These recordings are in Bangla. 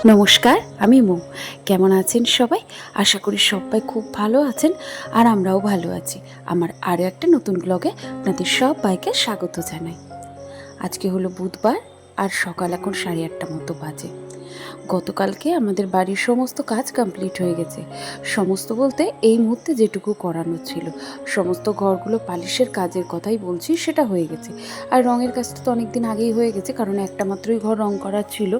নমস্কার, আমি মৌ। কেমন আছেন সবাই? আশা করি সবাই খুব ভালো আছেন, আর আমরাও ভালো আছি। আমার আরও একটা নতুন ব্লগে আপনাদের সবাইকে স্বাগত জানাই। আজকে হলো বুধবার, আর সকাল এখন 8:30 মতো বাজে। গতকালকে আমাদের বাড়ির সমস্ত কাজ কমপ্লিট হয়ে গেছে। সমস্ত বলতে এই মুহূর্তে যেটুকু করানো ছিল, সমস্ত ঘরগুলো পালিশের কাজের কথাই বলছি, সেটা হয়ে গেছে। আর রঙের কাজটা তো অনেক দিন আগেই হয়ে গেছে, কারণ একটা মাত্রই ঘর রং করার ছিল।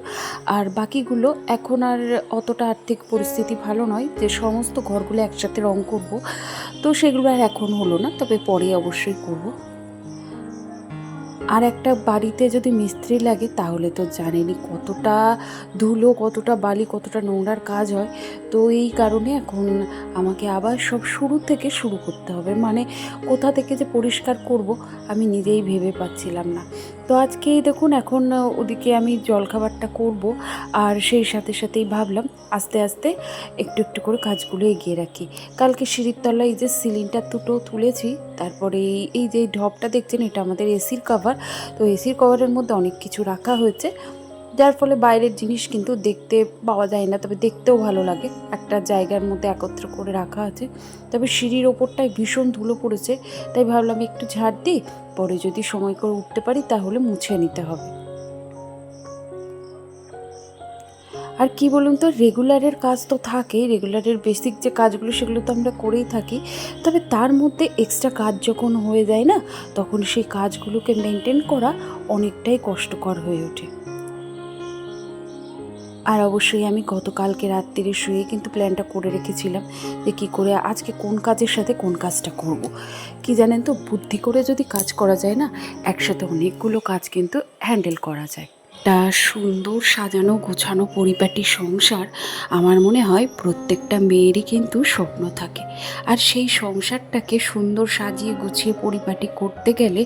আর বাকিগুলো এখন আর অতটা আর্থিক পরিস্থিতি ভালো নয় যে সমস্ত ঘরগুলো একসাথে রং করব, তো সেগুলো আর এখন হলো না, তবে পরে অবশ্যই করব। আর একটা বাড়িতে যদি মিস্ত্রি লাগে তাহলে তো জানেনই কতটা ধুলো, কতটা বালি, কতটা নোংরার কাজ হয়। তো এই কারণে এখন আমাকে আবার সব শুরু থেকে শুরু করতে হবে, মানে কোথা থেকে যে পরিষ্কার করব আমি নিজেই ভেবে পাচ্ছিলাম না। তো আজকেই দেখুন, এখন ওদিকে আমি জলখাবারটা করব, আর সেই সাথে সাথেই ভাবলাম আস্তে আস্তে একটু একটু করে কাজগুলো এগিয়ে রাখি। কালকে সিঁড়ির তলায় এই যে সিলিংটা দুটো তুলেছি, তারপরে এই যে ঢপটা দেখছেন, এটা আমাদের এসির কভার। তো এসির কভারের মধ্যে অনেক কিছু রাখা হয়েছে, যার ফলে বাইরের জিনিস কিন্তু দেখতে পাওয়া যায় না, তবে দেখতেও ভালো লাগে। একটা জায়গার মধ্যে একত্র করে রাখা আছে। তবে সিঁড়ির ওপরটায় ভীষণ ধুলো পড়েছে, তাই ভাবলাম একটু ঝাড় দিই, পরে যদি সময় করে উঠতে পারি তাহলে মুছে নিতে হবে। আর কি বলুন তো, রেগুলারের কাজ তো থাকেই, রেগুলারের বেসিক যে কাজগুলো সেগুলো তো আমরা করেই থাকি, তবে তার মধ্যে এক্সট্রা কাজ যখন হয়ে যায় না, তখন সেই কাজগুলোকে মেনটেন করা অনেকটাই কষ্টকর হয়ে ওঠে। আর অবশ্যই আমি গতকালকে রাত্রিরে শুয়ে কিন্তু প্ল্যানটা করে রেখেছিলাম যে কী করে আজকে কোন কাজের সাথে কোন কাজটা করব। কি জানেন তো, বুদ্ধি করে যদি কাজ করা যায় না, একসাথে অনেকগুলো কাজ কিন্তু হ্যান্ডেল করা যায়। একটা সুন্দর সাজানো গোছানো পরিপাটি সংসার আমার মনে হয় প্রত্যেকটা মেয়েরই কিন্তু স্বপ্ন থাকে। আর সেই সংসারটাকে সুন্দর সাজিয়ে গুছিয়ে পরিপাটি করতে গেলে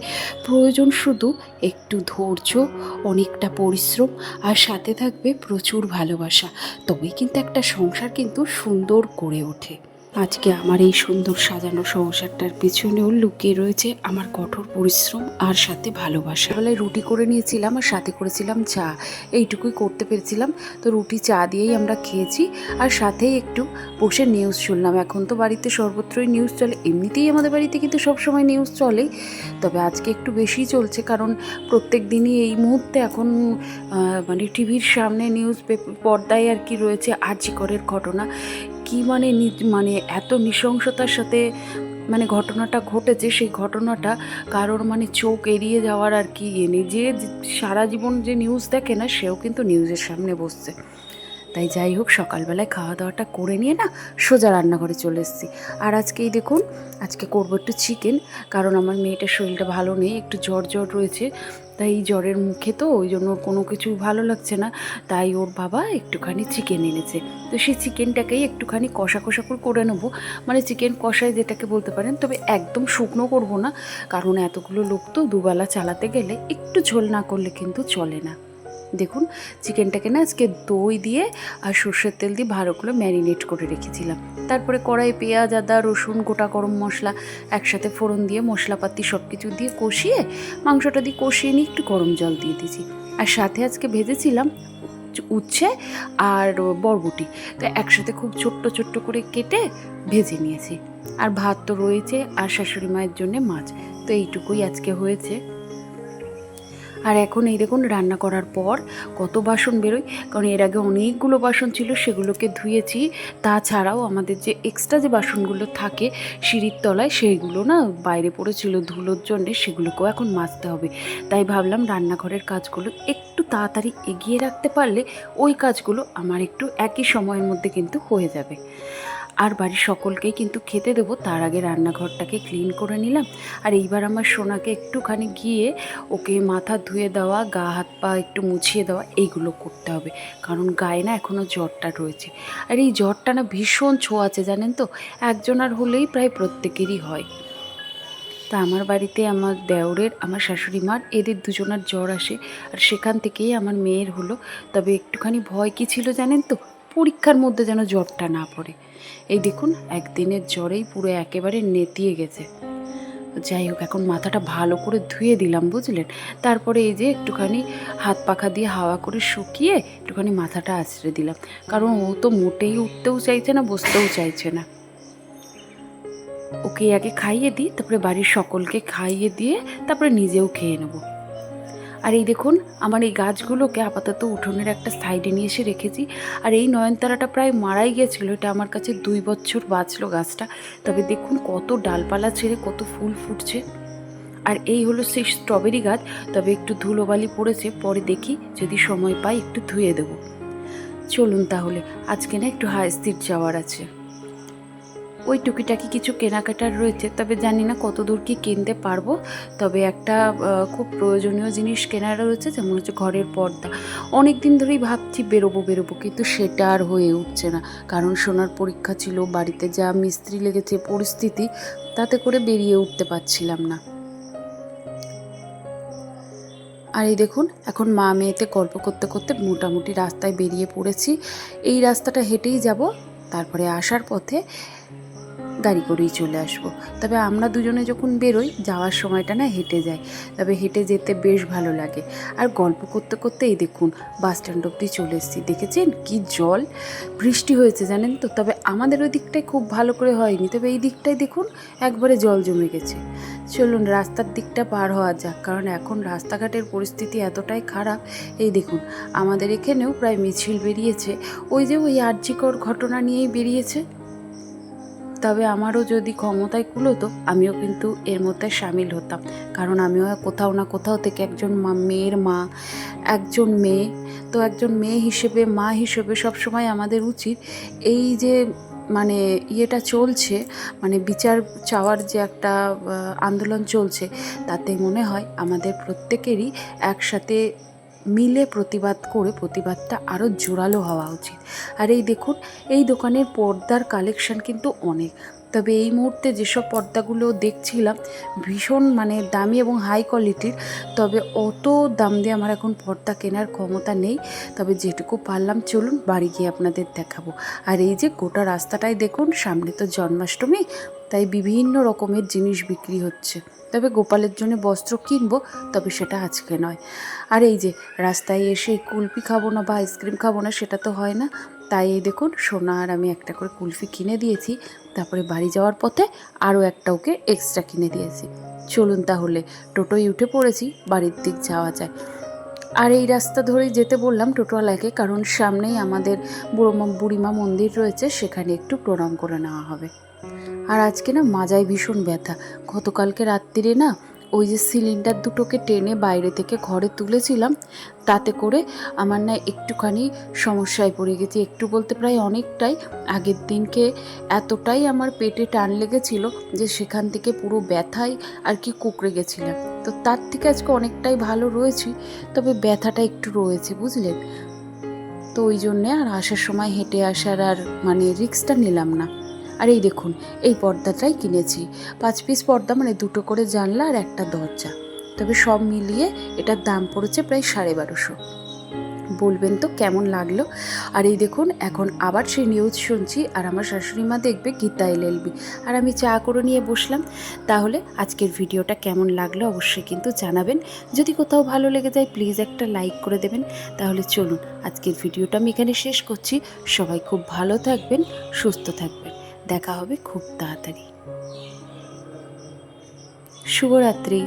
প্রয়োজন শুধু একটু ধৈর্য, অনেকটা পরিশ্রম, আর সাথে থাকবে প্রচুর ভালোবাসা। তবেই কিন্তু একটা সংসার কিন্তু সুন্দর করে ওঠে। আজকে আমার এই সুন্দর সাজানো সংসারটার পিছনেও লুকিয়ে রয়েছে আমার কঠোর পরিশ্রম আর সাথে ভালোবাসা। বেলায় রুটি করে নিয়েছিলাম, আর সাথে করেছিলাম চা, এইটুকুই করতে পেরেছিলাম। তো রুটি চা দিয়েই আমরা খেয়েছি, আর সাথেই একটু বসে নিউজ শুনলাম। এখন তো বাড়িতে সর্বত্রই নিউজ চলে, এমনিতেই আমাদের বাড়িতে কিন্তু সবসময় নিউজ চলেই, তবে আজকে একটু বেশিই চলছে, কারণ প্রত্যেক দিনই এই মুহূর্তে এখন মানে টিভির সামনে নিউজ পর্দায় আর কি রয়েছে আরজি করের ঘটনা। কি মানে মানে এত নৃশংসতার সাথে মানে ঘটনাটা ঘটেছে, সেই ঘটনাটা কারোর মানে চোখ এড়িয়ে যাওয়ার আর কি নেই। যে সারা জীবন যে নিউজ দেখে না, সেও কিন্তু নিউজের সামনে বসছে। তাই যাই হোক, সকালবেলায় খাওয়া দাওয়াটা করে নিয়ে না সোজা রান্নাঘরে চলে এসেছি। আর আজকেই দেখুন, আজকে করবো একটু চিকেন, কারণ আমার মেয়েটার শরীরটা ভালো নেই, একটু জ্বর জ্বর রয়েছে। তাই জ্বরের মুখে তো ওই জন্য কোনো কিছু ভালো লাগছে না, তাই ওর বাবা একটুখানি চিকেন এনেছে। তো সেই চিকেনটাকেই একটুখানি কষা কষা করে নেবো, মানে চিকেন কষায় যেটাকে বলতে পারেন, তবে একদম শুকনো করব না, কারণ এতগুলো লোক তো দুবেলা চালাতে গেলে একটু ঝোল না করলে কিন্তু চলে না। দেখুন, চিকেনটাকে না আজকে দই দিয়ে আর সর্ষের তেল দিয়ে ভালো করে ম্যারিনেট করে রেখেছিলাম। তারপরে কড়াই পেঁয়াজ, আদা, রসুন, গোটা গরম মশলা একসাথে ফোড়ন দিয়ে মশলাপাতি সব কিছু দিয়ে কষিয়ে মাংসটা দিয়ে কষিয়ে নিয়ে একটু গরম জল দিয়ে দিয়েছি। আর সাথে আজকে ভেজেছিলাম উচ্ছে আর বরবটি, তো একসাথে খুব ছোট্ট ছোট্ট করে কেটে ভেজে নিয়েছি। আর ভাত তো রয়েছে, আর শাশুড়ি মায়ের জন্যে মাছ, তো এইটুকুই আজকে হয়েছে। আর এখন এই দেখুন, রান্না করার পর কত বাসন বেরোয়, কারণ এর আগে অনেকগুলো বাসন ছিল, সেগুলোকে ধুয়েছি। তাছাড়াও আমাদের যে এক্সট্রা যে বাসনগুলো থাকে সিঁড়ির তলায়, সেইগুলো না বাইরে পড়েছিল ধুলোর জন্যে, সেগুলোকেও এখন মাজতে হবে। তাই ভাবলাম রান্নাঘরের কাজগুলো একটু তাড়াতাড়ি এগিয়ে রাখতে পারলে ওই কাজগুলো আমার একটু একই সময়ের মধ্যে কিন্তু হয়ে যাবে। আর বাড়ির সকলকেই কিন্তু খেতে দেবো, তার আগে রান্নাঘরটাকে ক্লিন করে নিলাম। আর এইবার আমার সোনাকে একটুখানি গিয়ে ওকে মাথা ধুয়ে দেওয়া, গা হাত পা একটু মুছিয়ে দেওয়া, এইগুলো করতে হবে, কারণ গায়ে না এখনও জ্বরটা রয়েছে। আর এই জ্বরটা না ভীষণ ছোঁয়াচে, জানেন তো, একজনের হলেই প্রায় প্রত্যেকেরই হয়। তা আমার বাড়িতে আমার দেওরের, আমার শাশুড়ি মার, এদের দুজনার জ্বর আসে, আর সেখান থেকেই আমার মেয়ের হলো। তবে একটুখানি ভয় কী ছিল জানেন তো, পরীক্ষার মধ্যে যেন জ্বরটা না পড়ে। এই দেখুন, একদিনের জ্বরেই পুরো একেবারে নেতিয়ে গেছে। যাই হোক, এখন মাথাটা ভালো করে ধুয়ে দিলাম, বুঝলেন। তারপরে এই যে একটুখানি হাত পাখা দিয়ে হাওয়া করে শুকিয়ে একটুখানি মাথাটা আঁচড়ে দিলাম, কারণ ও তো মোটেই উঠতেও চাইছে না, বসতেও চাইছে না। ওকে আগে খাইয়ে দিই, তারপরে বাড়ির সকলকে খাইয়ে দিয়ে তারপরে নিজেও খেয়ে নেব। আর এই দেখুন, আমার এই গাছগুলোকে আপাতত উঠোনের একটা সাইডে নিয়ে এসে রেখেছি। আর এই নয়নতারাটা প্রায় মারাই গেছিলো, এটা আমার কাছে 2 বছর বাঁচলো গাছটা। তবে দেখুন কত ডালপালা ছেড়ে কত ফুল ফুটছে। আর এই হলো সেই স্ট্রবেরি গাছ, তবে একটু ধুলোবালি পড়েছে, পরে দেখি যদি সময় পাই একটু ধুয়ে দেবো। চলুন তাহলে, আজকে না একটু হাই স্পিড যাওয়ার আছে। ওই টুকিটাকি কিছু কেনাকাটার রয়েছে, তবে জানি না কত দূর কি কিনতে পারবো। তবে একটা খুব প্রয়োজনীয় জিনিস কেনার রয়েছে, যেমন হচ্ছে ঘরের পর্দা। অনেক দিন ধরেই ভাবছি বেরোবো, কিন্তু সেটা আর হয়ে উঠছে না, কারণ সোনার পরীক্ষা ছিল, বাড়িতে যা মিস্ত্রি লেগেছে পরিস্থিতি, তাতে করে বেরিয়ে উঠতে পারছিলাম না। আর এই দেখুন, এখন মা মেয়েতে গল্প করতে করতে মোটামুটি রাস্তায় বেরিয়ে পড়েছি। এই রাস্তাটা হেঁটেই যাব, তারপরে আসার পথে গাড়ি করেই চলে আসবো। তবে আমরা দুজনে যখন বেরোই, যাওয়ার সময়টা না হেঁটে যাই, তবে হেঁটে যেতে বেশ ভালো লাগে। আর গল্প করতে করতে এই দেখুন বাস স্ট্যান্ড অব্দি চলে এসেছি। দেখেছেন কি জল, বৃষ্টি হয়েছে জানেন তো। তবে আমাদের ওই দিকটায় খুব ভালো করে হয়নি, তবে এই দিকটায় দেখুন একবারে জল জমে গেছে। চলুন রাস্তার দিকটা পার হওয়া যাক, কারণ এখন রাস্তাঘাটের পরিস্থিতি এতটাই খারাপ। এই দেখুন, আমাদের এখানেও প্রায় মিছিল বেরিয়েছে, ওই যে ওই আরজিকর ঘটনা নিয়েই বেরিয়েছে। তবে আমারও যদি ক্ষমতায় কুলোতো, আমিও কিন্তু এর মধ্যে সামিল হতাম, কারণ আমিও কোথাও না কোথাও থেকে একজন মেয়ের মা, একজন মেয়ে। তো একজন মেয়ে হিসেবে, মা হিসেবে সবসময় আমাদের উচিত এই যে মানে ইয়েটা চলছে, মানে বিচার চাওয়ার যে একটা আন্দোলন চলছে, তাতে মনে হয় আমাদের প্রত্যেকেরই একসাথে মিলে প্রতিবাদ করে প্রতিবাদটা আরও জোরালো হওয়া উচিত। আর এই দেখুন, এই দোকানের পর্দার কালেকশন কিন্তু অনেক। তবে এই মুহূর্তে যেসব পর্দাগুলো দেখছিলাম ভীষণ মানে দামি এবং হাই কোয়ালিটির, তবে অত দাম দিয়ে আমার এখন পর্দা কেনার ক্ষমতা নেই। তবে যেটুকু পারলাম চলুন বাড়ি গিয়ে আপনাদের দেখাবো। আর এই যে গোটা রাস্তাটাই দেখুন, সামনে তো জন্মাষ্টমী, তাই বিভিন্ন রকমের জিনিস বিক্রি হচ্ছে। তবে গোপালের জন্য বস্ত্র কিনবো, তবে সেটা আজকে নয়। আর এই যে রাস্তায় এসে কুলফি খাবো না বা আইসক্রিম খাবো না, সেটা তো হয় না। তাই এই দেখুন, সোনা আর আমি একটা করে কুলফি কিনে দিয়েছি, তারপরে বাড়ি যাওয়ার পথে আরও একটা ওকে এক্সট্রা কিনে দিয়েছি। চলুন তাহলে, টোটোয় উঠে পড়েছি, বাড়ির দিক যাওয়া যায়। আর এই রাস্তা ধরেই যেতে বললাম টোটোওয়ালাকে, কারণ সামনেই আমাদের বুড়িমা মন্দির রয়েছে, সেখানে একটু প্রণাম করে নেওয়া হবে। আর আজকে না মাজায় ভীষণ ব্যথা। গতকালকে রাত্রিরে না ওই যে সিলিন্ডার দুটোকে টেনে বাইরে থেকে ঘরে তুলেছিলাম, তাতে করে আমার না একটুখানি সমস্যায় পড়ে গেছি। একটু বলতে প্রায় অনেকটাই। আগের দিনকে এতটাই আমার পেটে টান লেগেছিল যে সেখান থেকে পুরো ব্যথায় আর কি কুঁকড়ে গেছিলাম। তো তার থেকে আজকে অনেকটাই ভালো রয়েছি, তবে ব্যথাটা একটু রয়েছে, বুঝলেন। তো ওই জন্যে আর আসার সময় হেঁটে আসার আর মানে রিস্কটা নিলাম না। আর এই দেখুন, এই পর্দাটাই কিনেছি। 5 পিস পর্দা, মানে 2টো করে জানলা আর একটা দরজা। তবে সব মিলিয়ে এটার দাম পড়েছে প্রায় 1250। বলবেন তো কেমন লাগলো। আর এই দেখুন, এখন আবার সেই নিউজ শুনছি, আর আমার শাশুড়ি মা দেখবে গীতা এলএলবি, আর আমি চা করে নিয়ে বসলাম। তাহলে আজকের ভিডিওটা কেমন লাগলো অবশ্যই কিন্তু জানাবেন। যদি কোথাও ভালো লেগে যায় প্লিজ একটা লাইক করে দেবেন। তাহলে চলুন আজকের ভিডিওটা আমি এখানে শেষ করছি। সবাই খুব ভালো থাকবেন, সুস্থ থাকবেন। দেখা হবে খুব তাড়াতাড়ি। শুভরাত্রি।